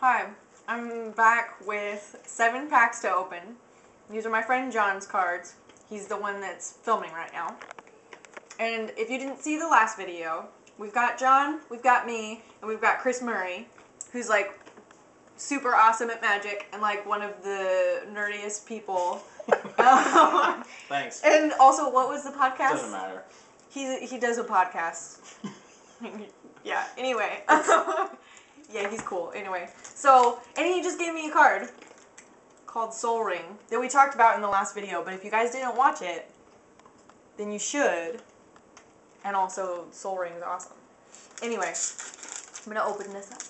Hi, I'm back with 7 packs to open. These are my friend John's cards. He's the one that's filming right now. And if you didn't see the last video, we've got John, we've got me, and we've got Chris Murray, who's like super awesome at magic and like one of the nerdiest people. Thanks. And also, what was the podcast? Doesn't matter. He does a podcast. Yeah, anyway. Yeah, he's cool. Anyway, so, and he just gave me a card called Soul Ring that we talked about in the last video, but if you guys didn't watch it, then you should. And also, Soul Ring is awesome. Anyway, I'm going to open this up.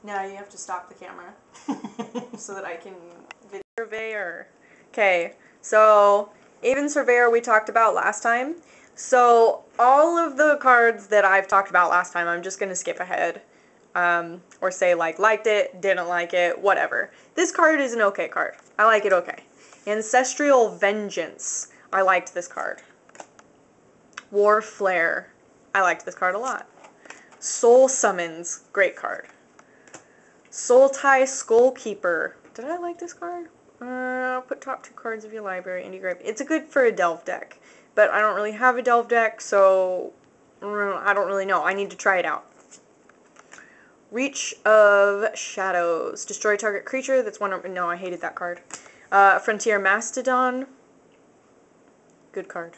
Now you have to stop the camera so that I can video. Surveyor. Okay, so Aven Surveyor we talked about last time. So all of the cards that I've talked about last time, I'm just going to skip ahead. Or say like liked it, didn't like it, whatever. This card is an okay card. I like it okay. Ancestral Vengeance. I liked this card. War Flare. I liked this card a lot. Soul Summons. Great card. Soul Tie Skullkeeper. Did I like this card? Put top 2 cards of your library into your graveyard. It's good for a Delve deck. But I don't really have a Delve deck, so I don't really know. I need to try it out. Reach of Shadows. Destroy target creature. That's one of... No, I hated that card. Frontier Mastodon. Good card.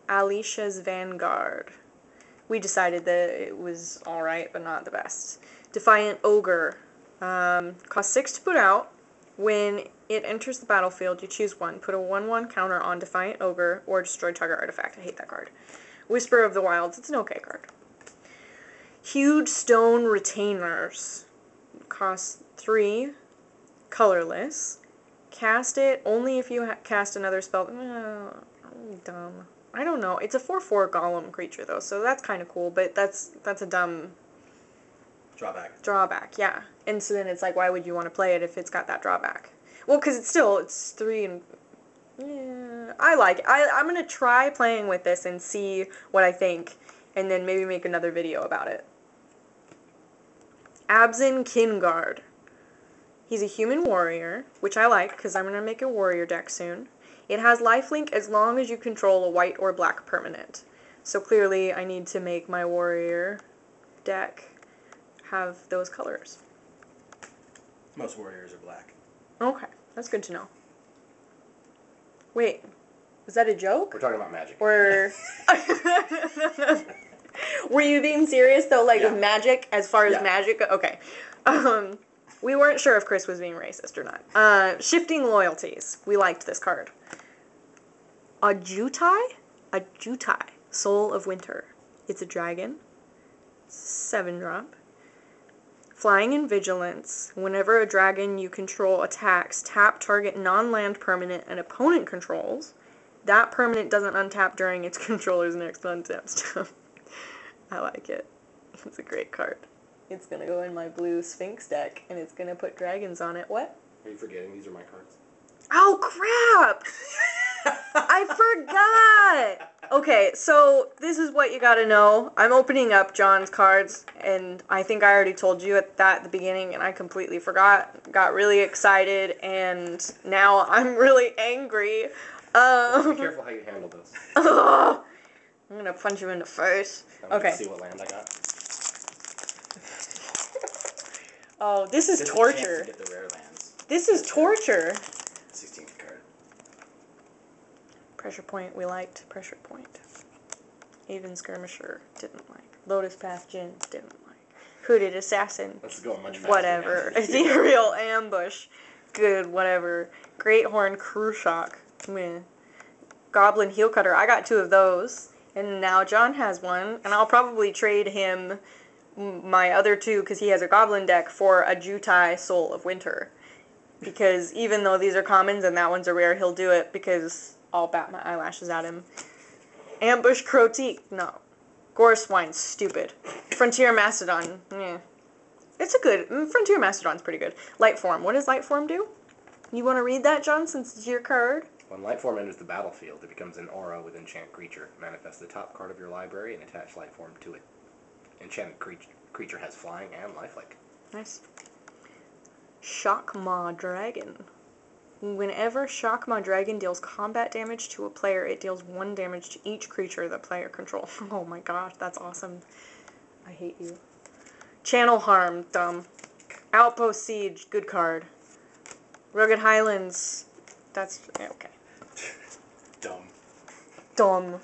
Alicia's Vanguard. We decided that it was alright, but not the best. Defiant Ogre. Cost 6 to put out. When it enters the battlefield, you choose one. Put a 1/1 counter on Defiant Ogre or destroy target artifact. I hate that card. Whisper of the Wilds. It's an okay card. Huge Stone Retainers. Cost 3. Colorless. Cast it only if you cast another spell. Dumb. I don't know. It's a 4/4 golem creature though, so that's kind of cool, but that's a dumb drawback, yeah. And so then it's like, why would you want to play it if it's got that drawback? Well, because it's 3 and... Yeah, I like it. I'm going to try playing with this and see what I think, and then maybe make another video about it. Abzan Kingard. He's a human warrior, which I like, because I'm going to make a warrior deck soon. It has lifelink as long as you control a white or black permanent. So clearly I need to make my warrior deck have those colors. Most warriors are black. Okay, that's good to know. Wait, was that a joke? We're talking about magic. Or were you being serious though, like Yeah. with magic, as far as Yeah. magic? Okay. We weren't sure if Chris was being racist or not. Shifting Loyalties. We liked this card. Ajutai? Soul of Winter. It's a dragon. 7-drop. Flying in Vigilance. Whenever a dragon you control attacks, tap target non-land permanent an opponent controls. That permanent doesn't untap during its controller's next untap step. I like it. It's a great card. It's going to go in my blue Sphinx deck, and it's going to put dragons on it. What? Are you forgetting these are my cards? Oh, crap! I forgot! Okay, so this is what you gotta know. I'm opening up John's cards, and I think I already told you at the beginning, and I completely forgot. Got really excited, and now I'm really angry. Be careful how you handle this. I'm gonna punch him in the face. Okay. See what land I got. Oh, this is torture. Get the rare lands. This is torture. 16th card. Pressure Point, we liked. Pressure Point. Aven Skirmisher, didn't like. Lotus Path Djinn, didn't like. Hooded Assassin, Let's go much faster. whatever. Ethereal Ambush, good, whatever. Great Horn Krushock, meh. Goblin Heel Cutter, I got 2 of those. And now John has one, and I'll probably trade him my other 2, because he has a Goblin deck, for a Jutai Soul of Winter. Because even though these are commons and that one's a rare, he'll do it because I'll bat my eyelashes at him. Ambush Crotique, no. Gore Swine, stupid. Frontier Mastodon, yeah. It's a good, Frontier Mastodon's pretty good. Lightform, what does Lightform do? You want to read that, John, since it's your card? When Lightform enters the battlefield, it becomes an aura with enchant creature. Manifest the top card of your library and attach Lightform to it. enchanted creature has flying and lifelink. Nice. Shockmaw Dragon. Whenever Shockmaw Dragon deals combat damage to a player, it deals 1 damage to each creature the player controls. Oh my gosh, that's awesome. I hate you. Channel Harm, dumb. Outpost Siege, good card. Rugged Highlands, that's okay. Dumb. Dumb.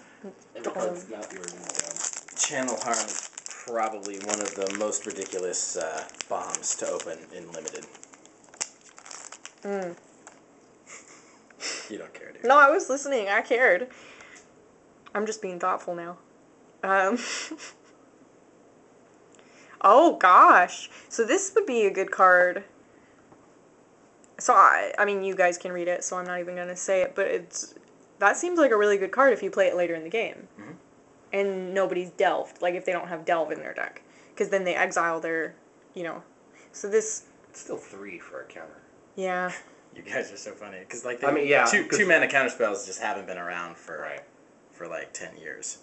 That's not the word dumb. Channel Harm, probably one of the most ridiculous bombs to open in Limited. You don't care, do you? No, I was listening. I cared. I'm just being thoughtful now. Oh, gosh. So this would be a good card. So, I mean, you guys can read it, so I'm not even going to say it, but that seems like a really good card if you play it later in the game. Mm-hmm. And nobody's delved, like if they don't have delve in their deck. Because then they exile their, So this... It's still 3 for a counter. Yeah. You guys are so funny. Because, like, two mana counterspells just haven't been around for like 10 years.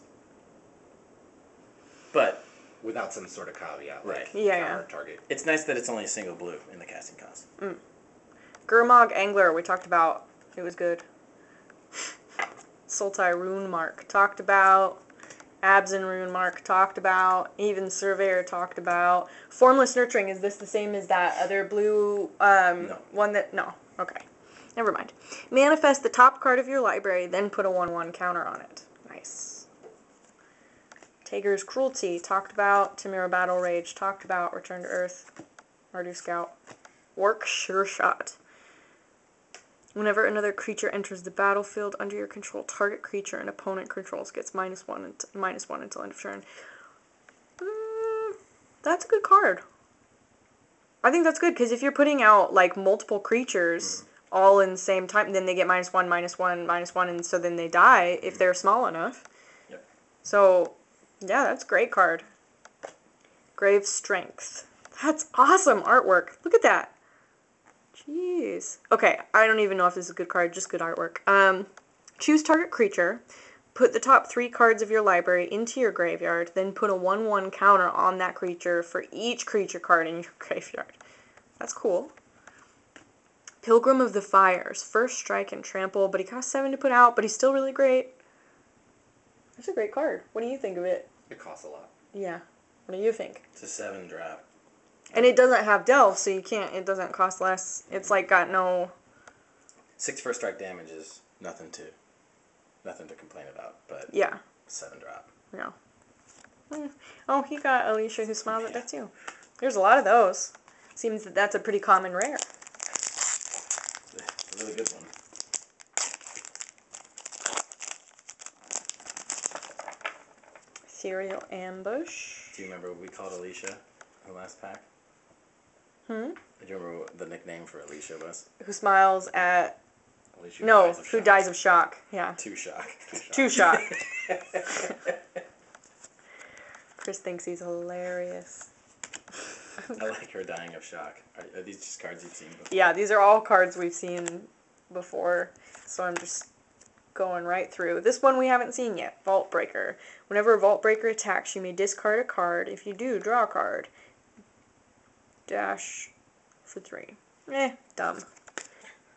But... Without some sort of caveat. Right. Counter target. It's nice that it's only a single blue in the casting cost. Gurmag Angler, we talked about. It was good. Sultai Rune Mark, talked about. Abzan Rune Mark, talked about. Even Surveyor, talked about. Formless Nurturing, is this the same as that other blue No. one that... No. Okay. Never mind. Manifest the top card of your library, then put a 1/1 counter on it. Nice. Tager's Cruelty, talked about. Tamira Battle Rage, talked about. Return to Earth. Mardu Scout. Work Sure Shot. Whenever another creature enters the battlefield under your control, target creature an opponent controls gets -1 until end of turn. That's a good card. I think that's good, because if you're putting out, like, multiple creatures all in the same time, then they get -1, -1, -1, and so then they die if they're small enough. Yep. So, yeah, that's a great card. Grave Strength. That's awesome artwork. Look at that. Jeez. Okay, I don't even know if this is a good card, just good artwork. Choose target creature. Put the top 3 cards of your library into your graveyard, then put a 1/1 counter on that creature for each creature card in your graveyard. That's cool. Pilgrim of the Fires. First strike and trample, but he costs 7 to put out, but he's still really great. That's a great card. What do you think of it? It costs a lot. Yeah. What do you think? It's a 7 drop. And it doesn't have delve, so you can't, it doesn't cost less. It's like got no... 6 first strike damage is nothing to complain about, but Yeah. 7 drop. No. Oh, he got Alicia Who Smiles at Death too. There's a lot of those. Seems that that's a pretty common rare. It's a really good one. Serial Ambush. Do you remember what we called Alicia in the last pack? Hmm? Do you remember what the nickname for Alicia was? Who Smiles at... Alicia No, dies of Who shock. Dies of Shock. Yeah. 2 shock. 2 Shot. Chris thinks he's hilarious. I like her dying of shock. Are these just cards you've seen before? Yeah, these are all cards we've seen before, so I'm just going right through. This one we haven't seen yet, Vault Breaker. Whenever a Vault Breaker attacks, you may discard a card. If you do, draw a card. Dash for 3. Dumb.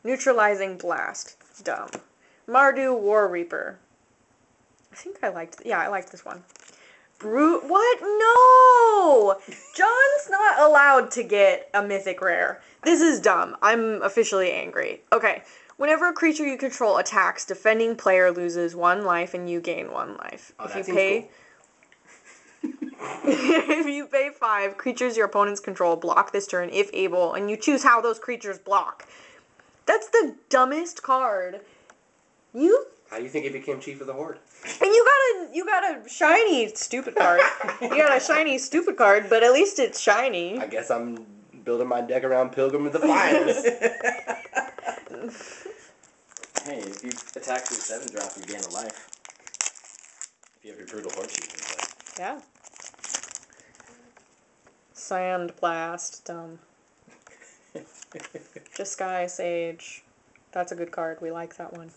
Neutralizing Blast. Dumb. Mardu War Reaper. I think I liked... Yeah, I liked this one. What? No! John's not allowed to get a mythic rare. This is dumb. I'm officially angry. Okay. Whenever a creature you control attacks, defending player loses 1 life and you gain 1 life. Oh, If that you seems pay... cool. If you pay 5, creatures your opponents control block this turn if able, and you choose how those creatures block. That's the dumbest card. How do you think it became Chief of the Horde? And you got a shiny stupid card. You got a shiny stupid card, but at least it's shiny. I guess I'm building my deck around Pilgrim of the Fires. Hey, if you attack with 7 drop, you gain a life. If you have your Brutal Horde Chief in play. Yeah. Sand Blast, dumb. Disguise Sage. That's a good card. We like that one.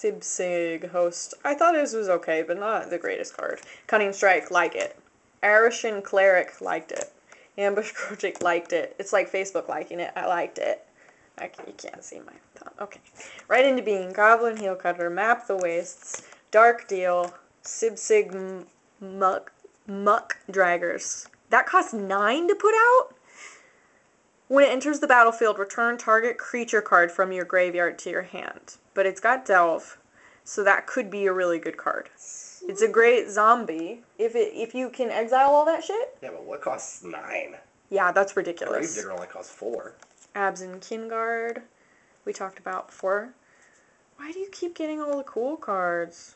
Sibsig host. I thought his was okay, but not the greatest card. Cunning Strike, like it. Arishan Cleric, liked it. Ambush Project, liked it. It's like Facebook liking it. I liked it. You can't see my thumb. Okay. Right into being. Goblin Heel Cutter, Map the Wastes, Dark Deal, Sibsig Muck Draggers. That costs 9 to put out? When it enters the battlefield, return target creature card from your graveyard to your hand. But it's got Delve, so that could be a really good card. It's a great zombie. If you can exile all that shit. Yeah, but what costs 9? Yeah, that's ridiculous. Gravedigger only costs 4. Abs and Kingard, we talked about before. Why do you keep getting all the cool cards?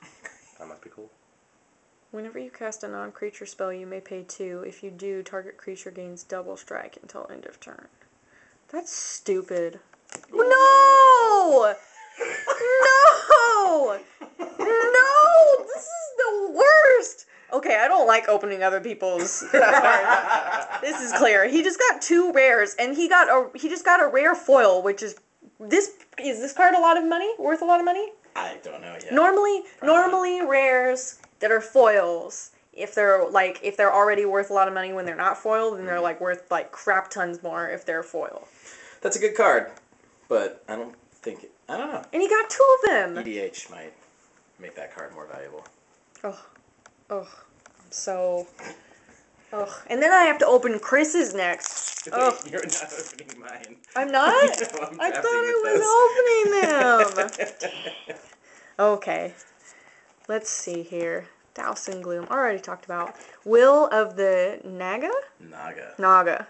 That must be cool. Whenever you cast a non-creature spell, you may pay 2. If you do, target creature gains double strike until end of turn. That's stupid. No! No! No! This is the worst! Okay, I don't like opening other people's cards. This is clear. He just got 2 rares, and he just got a rare foil, which is this card a lot of money? Worth a lot of money? I don't know yet. Normally rares that are foils, if they're already worth a lot of money when they're not foiled, then they're like worth like crap tons more if they're foil. That's a good card, but I don't know. And he got 2 of them. EDH might make that card more valuable. And then I have to open Chris's next. Oh, You're not opening mine. I'm not? No, I thought I was opening them. Okay. Let's see here. Douse and Gloom. Already talked about. Will of the Naga? Naga.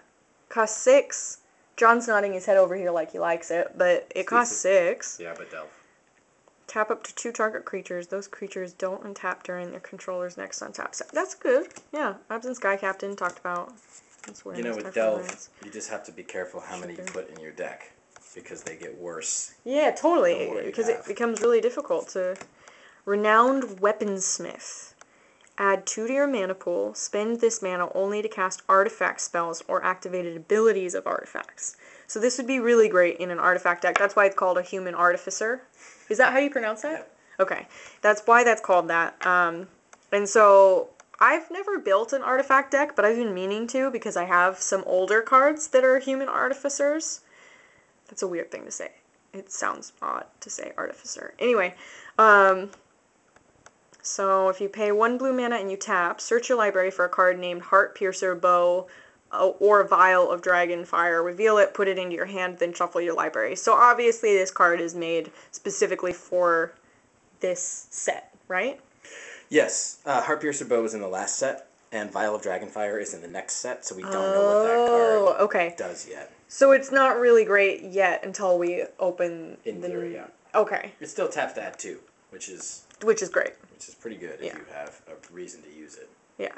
Costs 6. John's nodding his head over here like he likes it, but it costs 6. Yeah, but Delve. Tap up to 2 target creatures. Those creatures don't untap during their controller's next untap. That's good. Yeah. Abs and Sky Captain talked about. That's where with Delve, you just have to be careful how many you put in your deck, because they get worse. Yeah, totally. Because it becomes really difficult to... Renowned Weaponsmith. Add 2 to your mana pool. Spend this mana only to cast artifact spells or activated abilities of artifacts. So this would be really great in an artifact deck. That's why it's called a Human Artificer. Is that how you pronounce that? Yeah. Okay. That's why that's called that. And so I've never built an artifact deck, but I've been meaning to because I have some older cards that are Human Artificers. That's a weird thing to say. It sounds odd to say Artificer. Anyway, so if you pay 1 blue mana and you tap, search your library for a card named Heart Piercer, Bow, or Vial of Dragon Fire. Reveal it, put it into your hand, then shuffle your library. So obviously this card is made specifically for this set, right? Yes. Heart Piercer Bow is in the last set, and Vial of Dragonfire is in the next set, so we don't know what that card does yet. So it's not really great yet until we open in theory, yeah. Okay. It still taps to add 2, which is great. Which is pretty good if you have a reason to use it. Yeah.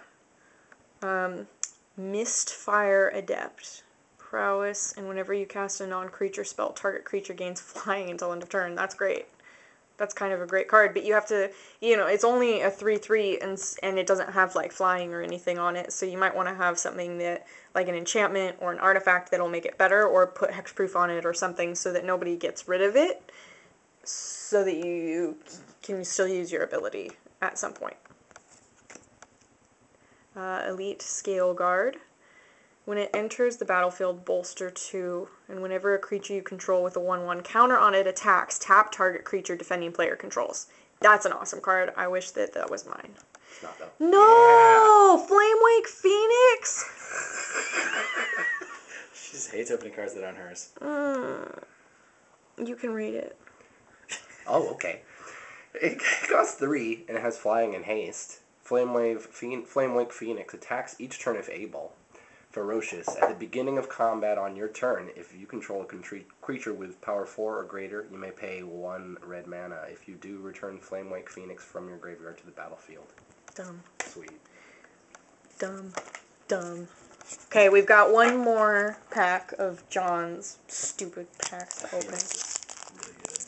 Mistfire Adept. Prowess, and whenever you cast a non-creature spell, target creature gains flying until end of turn. That's great. That's kind of a great card, but you have to, it's only a 3/3, and it doesn't have, like, flying or anything on it, so you might want to have something that, like an enchantment or an artifact that'll make it better, or put hexproof on it or something so that nobody gets rid of it, so that you can still use your ability at some point. Elite Scale Guard. When it enters the battlefield, bolster 2, and whenever a creature you control with a 1/1 counter on it attacks, tap target creature defending player controls. That's an awesome card. I wish that was mine. It's not though. No! Yeah. Flamewake Phoenix! She just hates opening cards that aren't hers. You can read it. Oh, okay. It costs 3, and it has flying and haste. Flamewake Phoenix attacks each turn if able. Ferocious. At the beginning of combat on your turn, if you control a creature with power 4 or greater, you may pay 1 red mana. If you do, return Flamewake Phoenix from your graveyard to the battlefield. Dumb. Sweet. Dumb. Okay, we've got one more pack of John's stupid packs to open. Really good.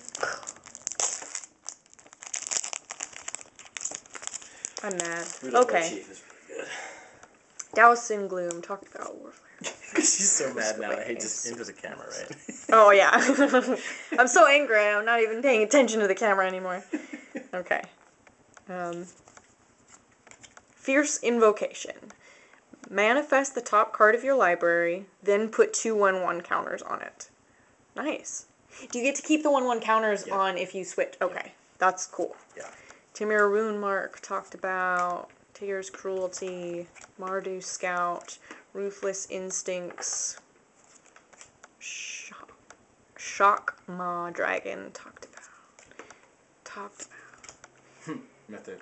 I'm mad. Riddle Okay. Chief is really good. Douse in Gloom. Talk about Warfare. She's so mad now. Hey, just into the camera, right? Oh, yeah. I'm so angry, I'm not even paying attention to the camera anymore. Okay. Fierce Invocation. Manifest the top card of your library, then put 2 1/1 counters on it. Nice. Do you get to keep the 1/1 counters on if you switch? Okay, that's cool. Yeah. Timir Rune Mark talked about. Tyr's Cruelty. Mardu Scout. Ruthless Instincts. Shock Ma Dragon talked about. Method.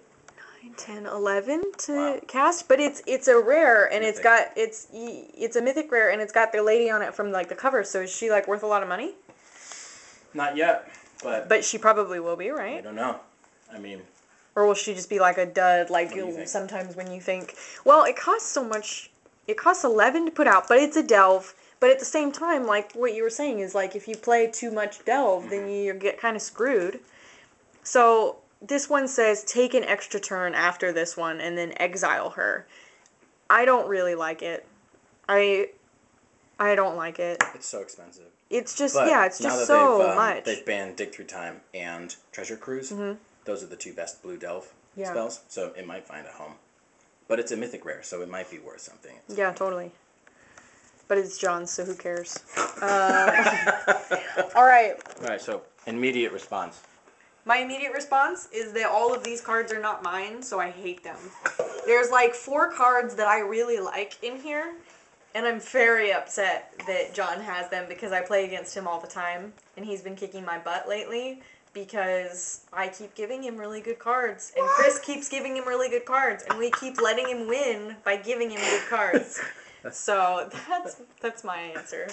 9, 10, 11 to cast, but it's a rare and Mythic. it's a mythic rare and it's got the lady on it from like the cover. So is she like worth a lot of money? Not yet, but she probably will be, I right? don't know. I mean, Or will she just be like a dud? Like What do you think? sometimes when you think, well, it costs so much. It costs 11 to put out, but it's a delve. But at the same time, like what you were saying is like if you play too much delve, then you get kind of screwed. So this one says take an extra turn after this one and then exile her. I don't really like it. I don't like it. it's so expensive. It's just But it's now just that so much. they've banned Dig Through Time and Treasure Cruise. Those are the 2 best blue delve spells, so it might find a home. But it's a mythic rare, so it might be worth something. Yeah, totally. But it's John's, so who cares? All right. Alright, so immediate response. My immediate response is that all of these cards are not mine, so I hate them. There's like 4 cards that I really like in here, and I'm very upset that John has them because I play against him all the time, and he's been kicking my butt lately because I keep giving him really good cards, and Chris keeps giving him really good cards, and we keep letting him win by giving him good cards. So that's my answer.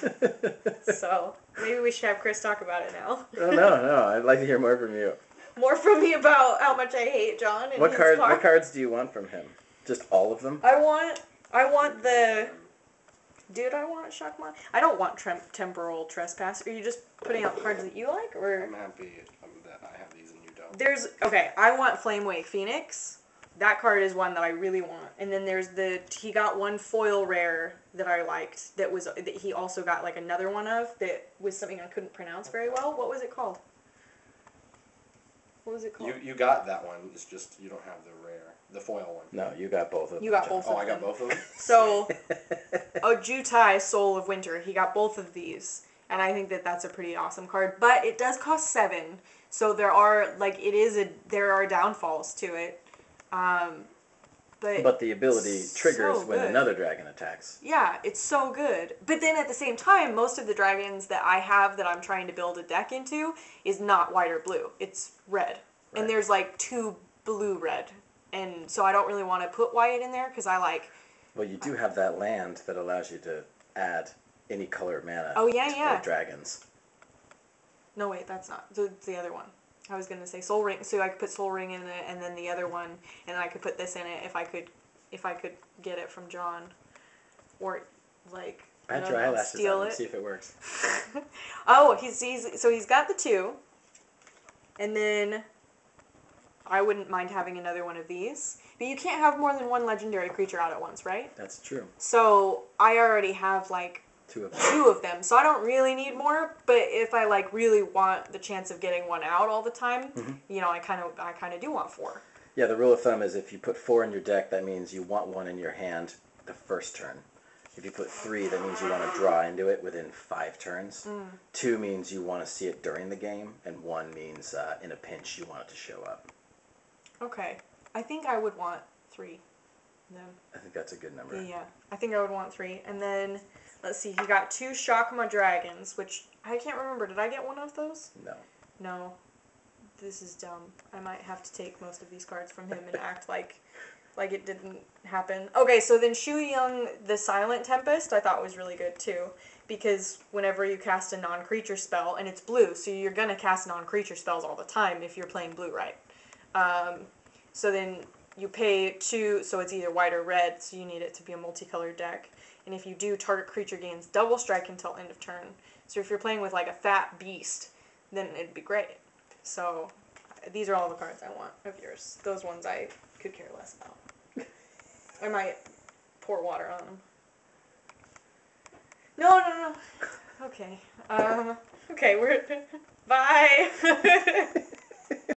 So maybe we should have Chris talk about it now. Oh, no, I'd like to hear more from you. More from me about how much I hate John and What his cards? cards. What cards do you want from him? Just all of them? I want the... Dude, I want Shockmon. I don't want Temporal Trespass. Are you just putting out cards that you like, or... I'm happy that I have these and you don't. Okay, I want Flamewake Phoenix. That card is one that I really want. And then there's he got one foil rare that I liked that he also got like another one of that was something I couldn't pronounce very well. What was it called? What was it called? You got that one. It's just you don't have the foil one. No, you got both of them. You got both of them. Oh, I got both of them? So, Ojutai, Soul of Winter, he got both of these. And I think that that's a pretty awesome card. But it does cost 7. So there are, there are downfalls to it. But the ability triggers so when good. another dragon attacks. Yeah, it's so good. But then at the same time, most of the dragons that I have that I'm trying to build a deck into is not white or blue. It's red. Right. And there's like 2 blue-red. And so I don't really want to put white in there because I like... Well, you do have that land that allows you to add any color of mana to dragons. No, wait, that's not. It's the other one. I was going to say Soul Ring, so I could put Soul Ring in it, and then the other one, and I could put this in it if I could get it from John. Or, like, Add your eyelashes steal on it. and see if it works. Oh, he's got the 2. And then I wouldn't mind having another one of these. But you can't have more than 1 legendary creature out at once, right? That's true. So I already have, 2 of them. 2 of them, so I don't really need more. But if I really want the chance of getting one out all the time, I kind of do want 4. Yeah, the rule of thumb is if you put 4 in your deck, that means you want 1 in your hand the first turn. If you put 3, that means you want to draw into it within 5 turns. 2 means you want to see it during the game, and 1 means in a pinch you want it to show up. Okay, I think I would want 3. Then. I think that's a good number. Yeah, I think I would want 3, and then. Let's see, he got 2 Shockma Dragons, which I can't remember. Did I get one of those? No. No. This is dumb. I might have to take most of these cards from him and act like it didn't happen. Okay, so then Shu Young, the Silent Tempest, I thought was really good too. Because whenever you cast a non-creature spell, and it's blue, so you're going to cast non-creature spells all the time if you're playing blue, right? So then you pay 2, so it's either white or red, so you need it to be a multicolored deck. And if you do, target creature gains double strike until end of turn. So if you're playing with a fat beast, then it'd be great. So these are all the cards I want of yours. Those ones I could care less about. I might pour water on him. No. Okay. Okay, we're... Bye!